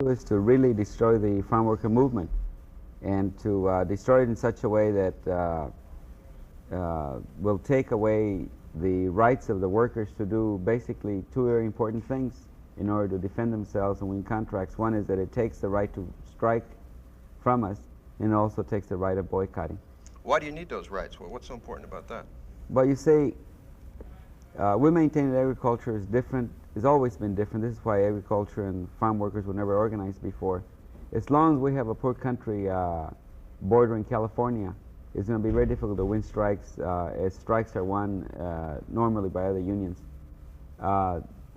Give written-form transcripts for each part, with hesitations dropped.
is to really destroy the farm worker movement and to destroy it in such a way that will take away the rights of the workers to do basically two very important things in order to defend themselves and win contracts. One is that it takes the right to strike from us, and it also takes the right of boycotting. Why do you need those rights? Well, what's so important about that? Well, you see, we maintain that agriculture is different, has always been different. This is why agriculture and farm workers were never organized before. As long as we have a poor country bordering California, it's going to be very difficult to win strikes, as strikes are won normally by other unions.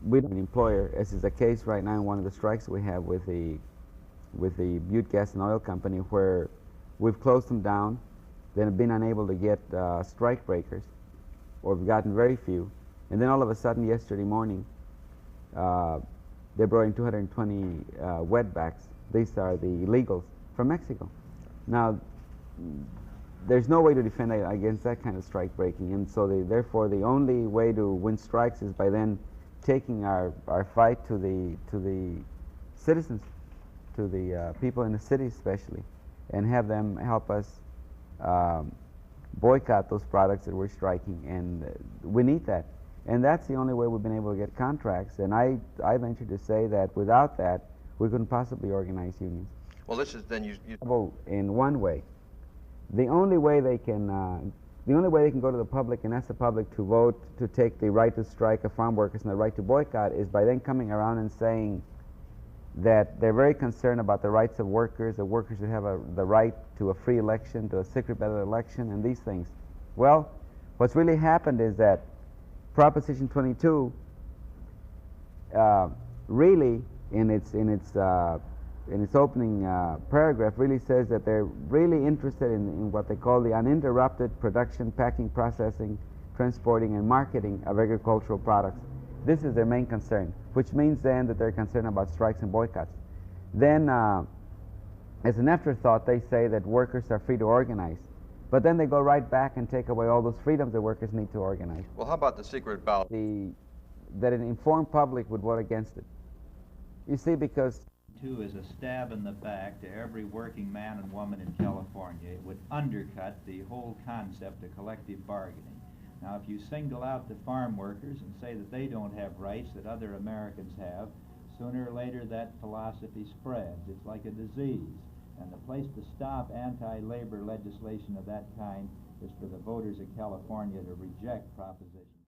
We don't have an employer, as is the case right now in one of the strikes we have with the Butte Gas and Oil Company, where we've closed them down, then have been unable to get strike breakers, or we've gotten very few. And then all of a sudden, yesterday morning, they brought in 220 wetbacks. These are the illegals from Mexico. Now, there's no way to defend against that kind of strike breaking, and so therefore the only way to win strikes is by then taking our fight to the citizens, to the people in the cities especially, and have them help us boycott those products that we're striking, and we need that. And that's the only way we've been able to get contracts, and I venture to say that without that, we couldn't possibly organize unions. Well, this is then you in one way. The only way they can go to the public and ask the public to vote to take the right to strike of farm workers and the right to boycott is by then coming around and saying that they're very concerned about the rights of workers. The workers should have the right to a free election, to a secret ballot election, and these things. Well, what's really happened is that Proposition 22 really, in its opening paragraph, really says that they're really interested in what they call the uninterrupted production, packing, processing, transporting, and marketing of agricultural products. This is their main concern, which means then that they're concerned about strikes and boycotts. Then, as an afterthought, they say that workers are free to organize. But then they go right back and take away all those freedoms that workers need to organize. Well, how about the secret ballot? That an informed public would vote against it. You see, because is a stab in the back to every working man and woman in California. It would undercut the whole concept of collective bargaining. Now, if you single out the farm workers and say that they don't have rights that other Americans have, sooner or later that philosophy spreads. It's like a disease. And the place to stop anti-labor legislation of that kind is for the voters of California to reject Proposition